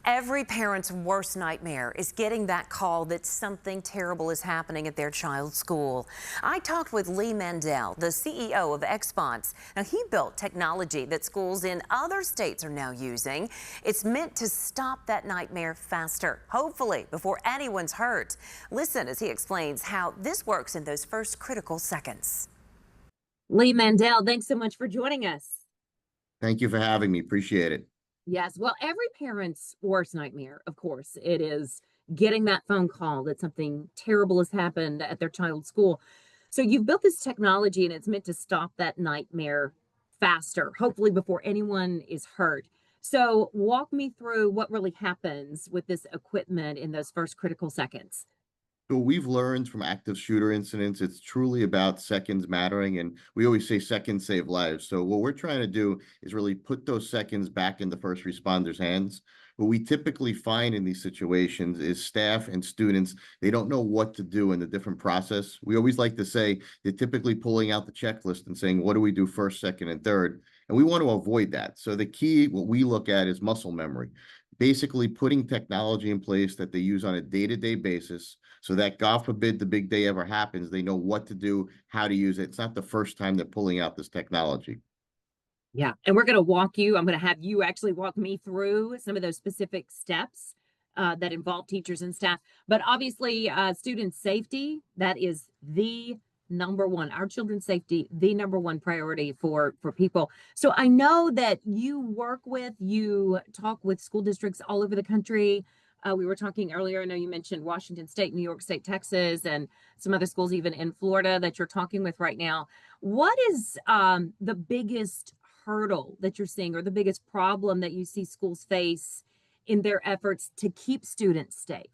Every parent's worst nightmare is getting that call that something terrible is happening at their child's school. I talked with Mandel, the CEO of XSponse. Now, he built technology that schools in other states are now using. It's meant to stop that nightmare faster, hopefully before anyone's hurt. Listen as he explains how this works in those first critical seconds. Mandel, thanks so much for joining us. Thank you for having me. Appreciate it. Yes, well, every parent's worst nightmare, of course, it is getting that phone call that something terrible has happened at their child's school. So you've built this technology and it's meant to stop that nightmare faster, hopefully before anyone is hurt. So walk me through what really happens with this equipment in those first critical seconds. So we've learned from active shooter incidents, it's truly about seconds mattering. And we always say seconds save lives. So what we're trying to do is really put those seconds back in the first responders' hands. What we typically find in these situations is staff and students, they don't know what to do in the different process. We always like to say they're typically pulling out the checklist and saying, what do we do first, second, and third? And we want to avoid that. So the key, what we look at is muscle memory, basically putting technology in place that they use on a day-to-day basis so that God forbid the big day ever happens, they know what to do, how to use it. It's not the first time they're pulling out this technology. Yeah, and we're going to I'm going to have you actually walk me through some of those specific steps that involve teachers and staff. But obviously, student safety, that is the number one, our children's safety, the number one priority for people. So I know that you talk with school districts all over the country. We were talking earlier, I know you mentioned Washington State, New York State, Texas, and some other schools even in Florida that you're talking with right now. What is the biggest hurdle that you're seeing or the biggest problem that you see schools face in their efforts to keep students safe?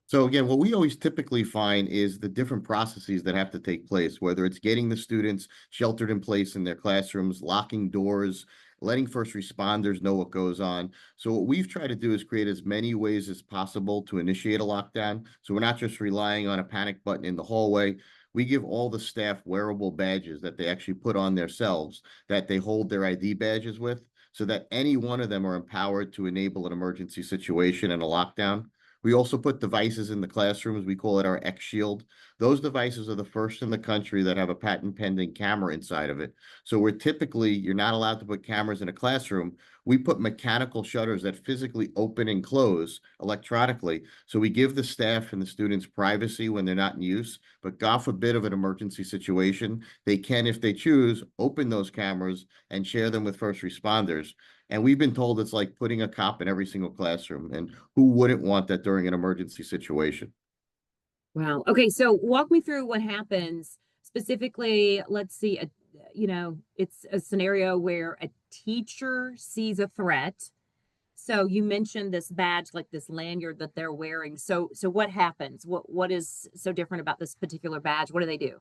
So again, what we always typically find is the different processes that have to take place, whether it's getting the students sheltered in place in their classrooms, locking doors, letting first responders know what goes on. So what we've tried to do is create as many ways as possible to initiate a lockdown. So we're not just relying on a panic button in the hallway. We give all the staff wearable badges that they actually put on themselves, that they hold their ID badges with, so that any one of them are empowered to enable an emergency situation and a lockdown. We also put devices in the classrooms. We call it our X Shield. Those devices are the first in the country that have a patent pending camera inside of it. So you're not allowed to put cameras in a classroom. We put mechanical shutters that physically open and close electronically. So we give the staff and the students privacy when they're not in use, but God forbid of an emergency situation, they can, if they choose, open those cameras and share them with first responders. And we've been told it's like putting a cop in every single classroom. And who wouldn't want that during an emergency situation? Wow. Okay, so walk me through what happens specifically. Let's see, it's a scenario where a teacher sees a threat. So you mentioned this badge, like this lanyard that they're wearing. So what happens? What is so different about this particular badge? What do they do?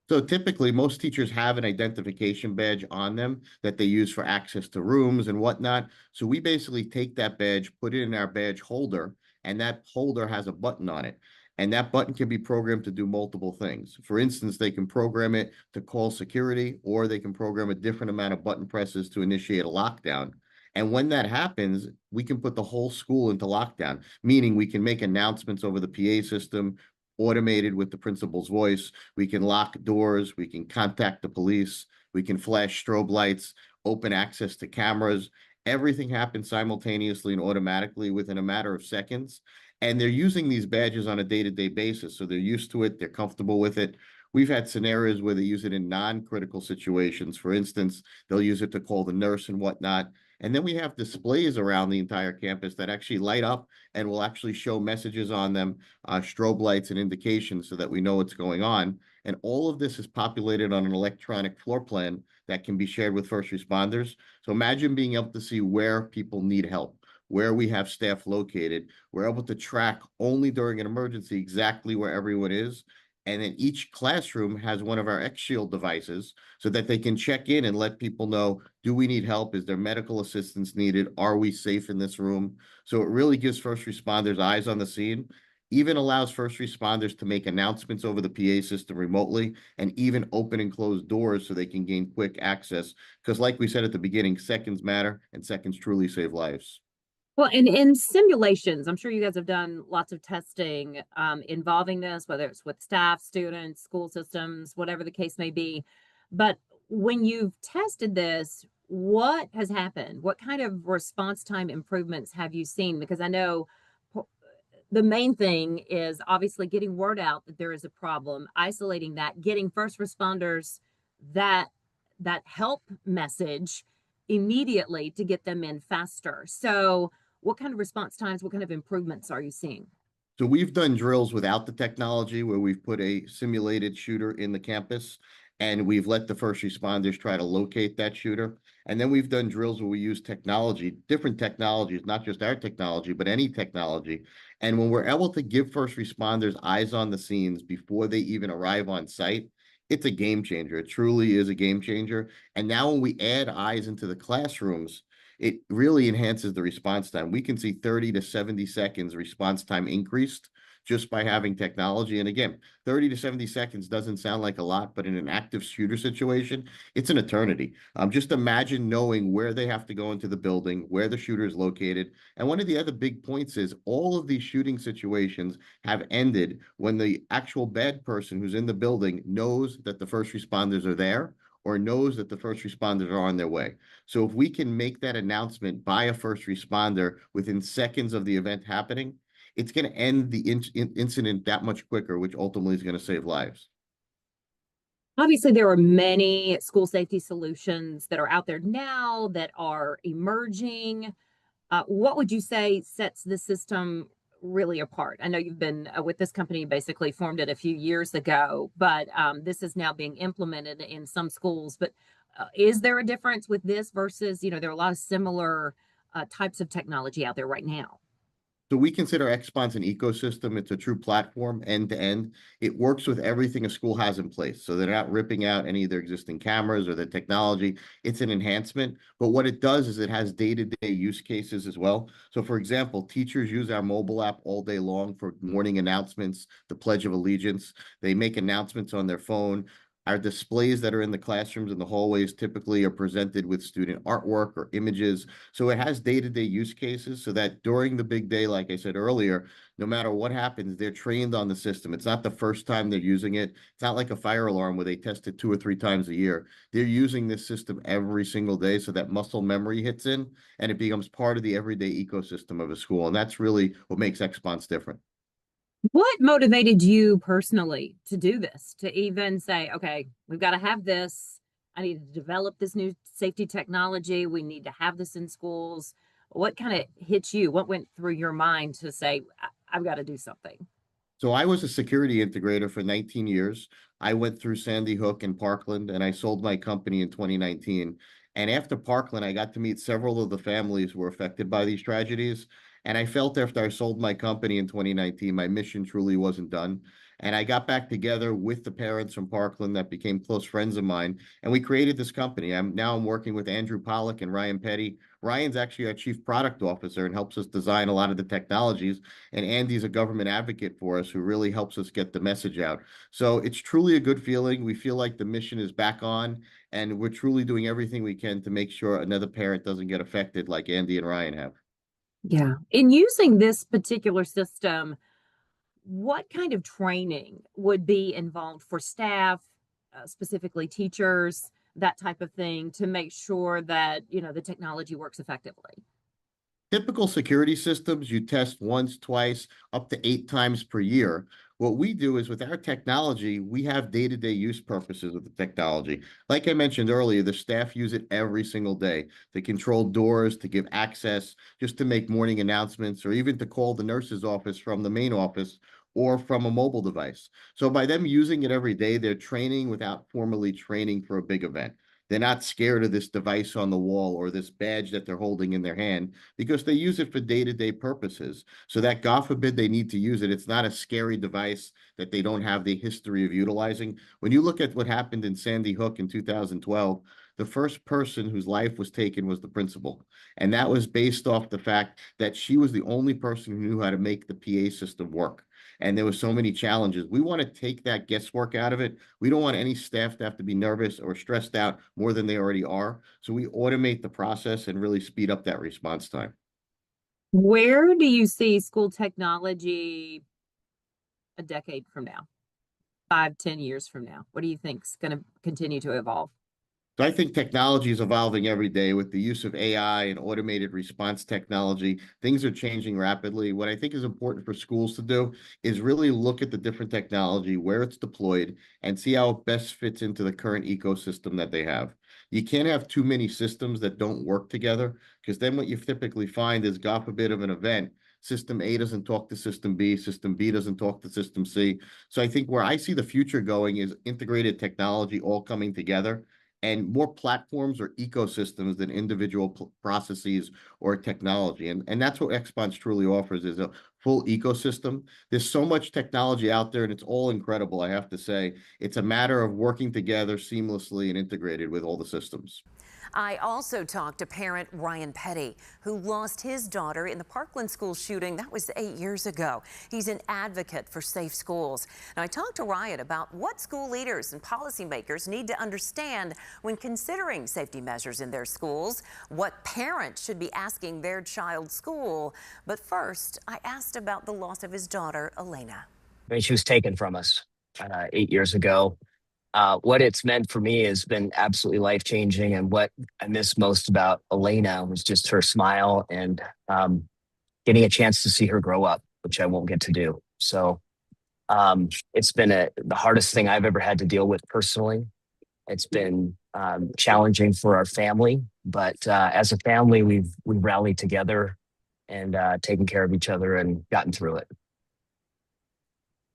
So typically, most teachers have an identification badge on them that they use for access to rooms and whatnot. So we basically take that badge, put it in our badge holder, and that holder has a button on it. And that button can be programmed to do multiple things. For instance, they can program it to call security, or they can program a different amount of button presses to initiate a lockdown. And when that happens, we can put the whole school into lockdown, meaning we can make announcements over the PA system, automated with the principal's voice. We can lock doors. We can contact the police. We can flash strobe lights, open access to cameras. Everything happens simultaneously and automatically within a matter of seconds. And they're using these badges on a day-to-day basis. So they're used to it. They're comfortable with it. We've had scenarios where they use it in non-critical situations. For instance, they'll use it to call the nurse and whatnot. And then we have displays around the entire campus that actually light up and will actually show messages on them, strobe lights and indications so that we know what's going on. And all of this is populated on an electronic floor plan that can be shared with first responders. So imagine being able to see where people need help, where we have staff located. We're able to track only during an emergency exactly where everyone is. And then each classroom has one of our X Shield devices so that they can check in and let people know, do we need help? Is there medical assistance needed? Are we safe in this room? So it really gives first responders eyes on the scene, even allows first responders to make announcements over the PA system remotely, and even open and close doors so they can gain quick access. Because like we said at the beginning, seconds matter and seconds truly save lives. Well, and in simulations, I'm sure you guys have done lots of testing involving this, whether it's with staff, students, school systems, whatever the case may be. But when you've tested this, what has happened? What kind of response time improvements have you seen? Because I know the main thing is obviously getting word out that there is a problem, isolating that, getting first responders that help message immediately to get them in faster. So what kind of response times, what kind of improvements are you seeing? So we've done drills without the technology where we've put a simulated shooter in the campus and we've let the first responders try to locate that shooter. And then we've done drills where we use technology, different technologies, not just our technology, but any technology. And when we're able to give first responders eyes on the scenes before they even arrive on site, it's a game changer. It truly is a game changer. And now when we add eyes into the classrooms, it really enhances the response time. We can see 30 to 70 seconds response time increased just by having technology. And again, 30 to 70 seconds doesn't sound like a lot, but in an active shooter situation, it's an eternity. Just imagine knowing where they have to go into the building, where the shooter is located. And one of the other big points is all of these shooting situations have ended when the actual bad person who's in the building knows that the first responders are there or knows that the first responders are on their way. So if we can make that announcement by a first responder within seconds of the event happening, it's going to end the incident that much quicker, which ultimately is going to save lives. Obviously, there are many school safety solutions that are out there now that are emerging. What would you say sets the system really apart? I know you've been with this company, basically formed it a few years ago, but this is now being implemented in some schools. But is there a difference with this versus, there are a lot of similar types of technology out there right now? So we consider XSponse an ecosystem. It's a true platform end to end. It works with everything a school has in place. So they're not ripping out any of their existing cameras or the technology. It's an enhancement. But what it does is it has day-to-day use cases as well. So for example, teachers use our mobile app all day long for morning announcements, the Pledge of Allegiance. They make announcements on their phone. Our displays that are in the classrooms and the hallways typically are presented with student artwork or images. So it has day-to-day use cases so that during the big day, like I said earlier, no matter what happens, they're trained on the system. It's not the first time they're using it. It's not like a fire alarm where they test it 2 or 3 times a year. They're using this system every single day so that muscle memory hits in and it becomes part of the everyday ecosystem of a school. And that's really what makes XSponse different. What motivated you personally to do this, to even say, okay, we've got to have this. I need to develop this new safety technology. We need to have this in schools. What kind of hit you? What went through your mind to say, I've got to do something? So I was a security integrator for 19 years. I went through Sandy Hook and Parkland, and I sold my company in 2019. And after Parkland, I got to meet several of the families who were affected by these tragedies. And I felt after I sold my company in 2019, my mission truly wasn't done. And I got back together with the parents from Parkland that became close friends of mine, and we created this company. I'm working with Andrew Pollock and Ryan Petty. Ryan's actually our chief product officer and helps us design a lot of the technologies. And Andy's a government advocate for us who really helps us get the message out. So it's truly a good feeling. We feel like the mission is back on, and we're truly doing everything we can to make sure another parent doesn't get affected like Andy and Ryan have. Yeah. In using this particular system, what kind of training would be involved for staff, specifically teachers, that type of thing, to make sure that, the technology works effectively? Typical security systems, you test once, twice, up to 8 times per year. What we do is with our technology, we have day-to-day use purposes of the technology. Like I mentioned earlier, the staff use it every single day to control doors, to give access, just to make morning announcements, or even to call the nurse's office from the main office or from a mobile device. So by them using it every day, they're training without formally training for a big event. They're not scared of this device on the wall or this badge that they're holding in their hand because they use it for day-to-day purposes. So that God forbid they need to use it, it's not a scary device that they don't have the history of utilizing. When you look at what happened in Sandy Hook in 2012, the first person whose life was taken was the principal. And that was based off the fact that she was the only person who knew how to make the PA system work. And there were so many challenges. We want to take that guesswork out of it. We don't want any staff to have to be nervous or stressed out more than they already are. So we automate the process and really speed up that response time. Where do you see school technology a decade from now, 5, 10 years from now? What do you think is going to continue to evolve? So I think technology is evolving every day with the use of AI and automated response technology. Things are changing rapidly. What I think is important for schools to do is really look at the different technology, where it's deployed, and see how it best fits into the current ecosystem that they have. You can't have too many systems that don't work together, because then what you typically find is, God forbid, of an event, System A doesn't talk to System B, System B doesn't talk to System C. So I think where I see the future going is integrated technology all coming together, and more platforms or ecosystems than individual processes or technology. And that's what XSponse truly offers, is a full ecosystem. There's so much technology out there and it's all incredible, I have to say. It's a matter of working together seamlessly and integrated with all the systems. I also talked to parent Ryan Petty, who lost his daughter in the Parkland school shooting. That was 8 years ago. He's an advocate for safe schools. Now, I talked to Ryan about what school leaders and policymakers need to understand when considering safety measures in their schools, what parents should be asking their child's school. But first, I asked about the loss of his daughter, Elena. I mean, she was taken from us 8 years ago. What it's meant for me has been absolutely life-changing. And what I miss most about Elena was just her smile and getting a chance to see her grow up, which I won't get to do. So it's been the hardest thing I've ever had to deal with personally. It's been challenging for our family, but as a family, we've rallied together and taken care of each other and gotten through it.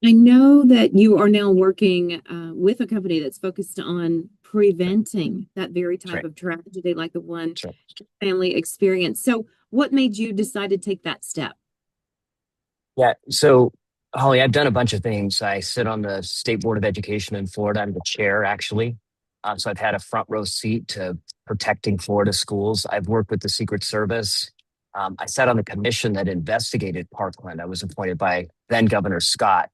I know that you are now working with a company that's focused on preventing that very type Right. of tragedy, like the one Sure. family experienced. So, what made you decide to take that step? Yeah. So, Holly, I've done a bunch of things. I sit on the State Board of Education in Florida. I'm the chair, actually. So I've had a front row seat to protecting Florida schools. I've worked with the Secret Service. I sat on the commission that investigated Parkland. I was appointed by then Governor Scott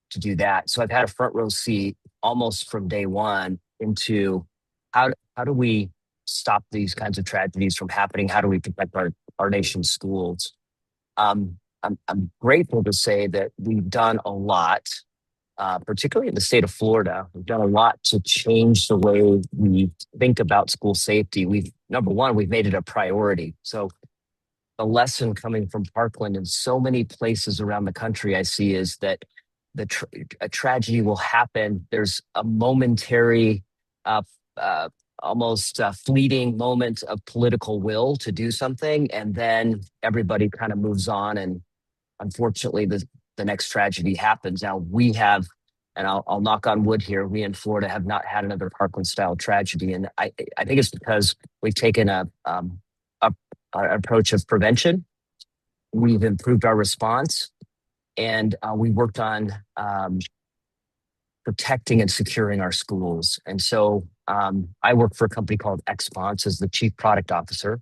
to do that. So I've had a front row seat almost from day one into how do we stop these kinds of tragedies from happening? How do we protect our nation's schools? I'm grateful to say that we've done a lot, particularly in the state of Florida. We've done a lot to change the way we think about school safety. Number one, we've made it a priority. So the lesson coming from Parkland in so many places around the country I see is that a tragedy will happen. There's a momentary, almost fleeting moment of political will to do something, and then everybody kind of moves on. And unfortunately, the next tragedy happens. Now we have, and I'll knock on wood here, we in Florida have not had another Parkland-style tragedy, and I think it's because we've taken an approach of prevention. We've improved our response. And we worked on protecting and securing our schools. And so I work for a company called XSponse as the chief product officer.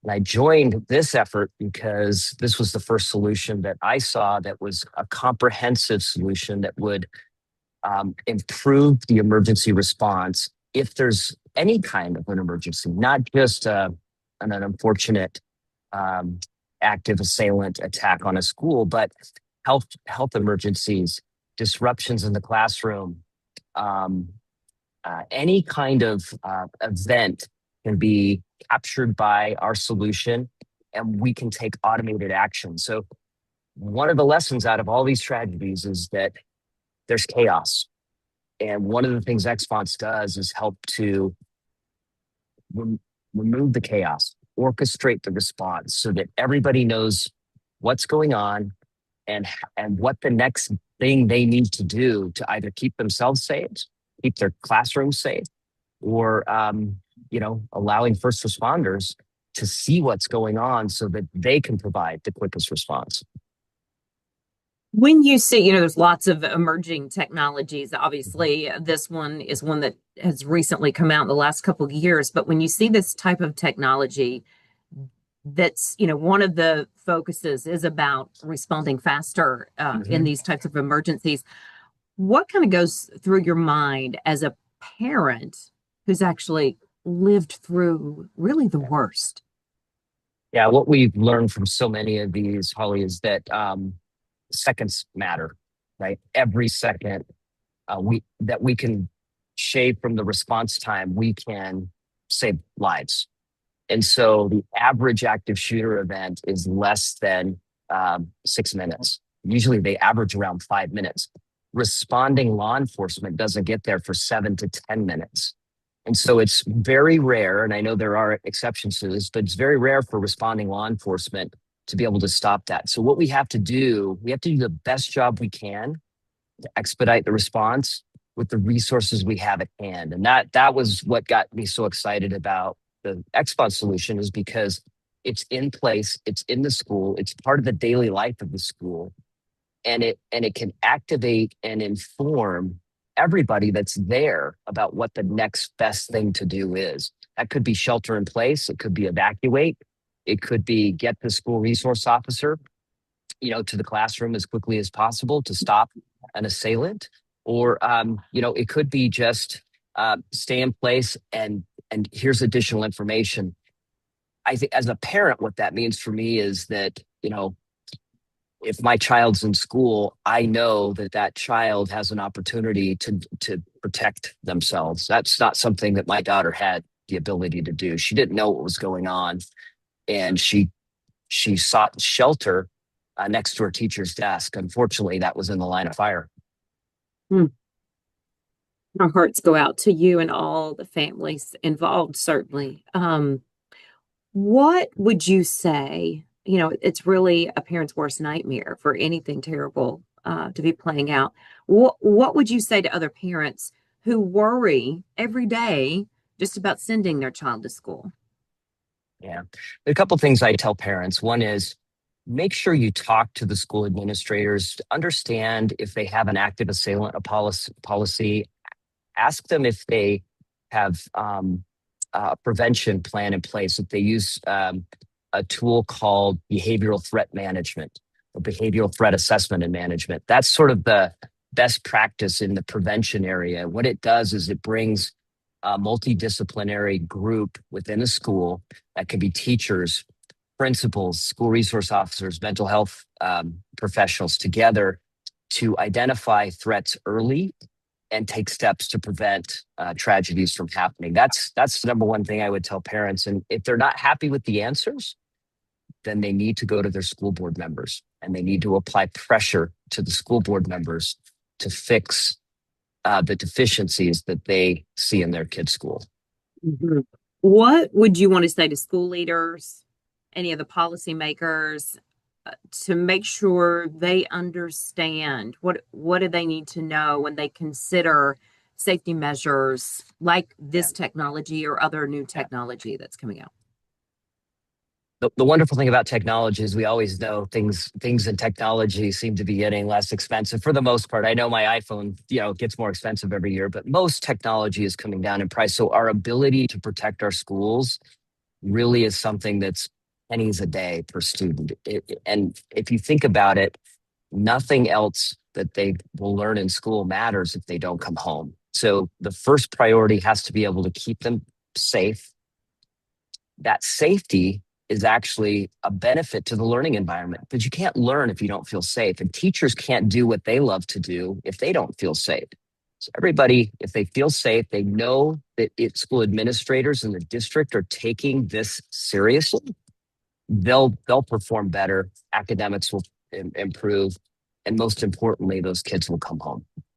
And I joined this effort because this was the first solution that I saw that was a comprehensive solution that would improve the emergency response if there's any kind of an emergency, not just an unfortunate active assailant attack on a school, but health emergencies, disruptions in the classroom, any kind of event can be captured by our solution, and we can take automated action. So one of the lessons out of all these tragedies is that there's chaos. And one of the things XSponse does is help to remove the chaos, orchestrate the response so that everybody knows what's going on and what the next thing they need to do to either keep themselves safe, keep their classrooms safe, or allowing first responders to see what's going on so that they can provide the quickest response. When you see, there's lots of emerging technologies. Obviously, this one is one that has recently come out in the last couple of years. But when you see this type of technology, that's, one of the focuses is about responding faster in these types of emergencies. What kind of goes through your mind as a parent who's actually lived through really the worst? Yeah, what we've learned from so many of these, Holly, is that seconds matter, right? Every second we can shave from the response time, we can save lives. And so the average active shooter event is less than 6 minutes. Usually they average around 5 minutes. Responding law enforcement doesn't get there for 7 to 10 minutes. And so it's very rare, and I know there are exceptions to this, but it's very rare for responding law enforcement to be able to stop that. So what we have to do the best job we can to expedite the response with the resources we have at hand. And that was what got me so excited about the XSponse solution, is because it's in place, it's in the school, it's part of the daily life of the school, and it can activate and inform everybody that's there about what the next best thing to do is. That could be shelter in place, it could be evacuate, it could be get the school resource officer, to the classroom as quickly as possible to stop an assailant, or it could be just stay in place and here's additional information. I think as a parent, what that means for me is that, if my child's in school, I know that that child has an opportunity to protect themselves. That's not something that my daughter had the ability to do. She didn't know what was going on, and she sought shelter next to her teacher's desk. Unfortunately, that was in the line of fire. Our hearts go out to you and all the families involved, certainly. What would you say? It's really a parent's worst nightmare for anything terrible to be playing out. What would you say to other parents who worry every day just about sending their child to school? Yeah. A couple things I tell parents. One is, make sure you talk to the school administrators to understand if they have an active assailant policy. Ask them if they have a prevention plan in place, if they use a tool called behavioral threat management or behavioral threat assessment and management. That's sort of the best practice in the prevention area. What it does is it brings a multidisciplinary group within a school that can be teachers, principals, school resource officers, mental health professionals together to identify threats early and take steps to prevent tragedies from happening. That's the number one thing I would tell parents. And if they're not happy with the answers, then they need to go to their school board members and they need to apply pressure to the school board members to fix the deficiencies that they see in their kids' school. Mm-hmm. What would you want to say to school leaders, any of the policymakers, to make sure they understand what do they need to know when they consider safety measures like this technology or other new technology that's coming out? The wonderful thing about technology is we always know things in technology seem to be getting less expensive for the most part. I know my iPhone, gets more expensive every year, but most technology is coming down in price. So our ability to protect our schools really is something that's pennies a day per student. And if you think about it, nothing else that they will learn in school matters if they don't come home. So the first priority has to be able to keep them safe. That safety is actually a benefit to the learning environment, but you can't learn if you don't feel safe. And teachers can't do what they love to do if they don't feel safe. So everybody, if they feel safe, they know that school administrators in the district are taking this seriously, they'll perform better, academics will improve, and most importantly, those kids will come home.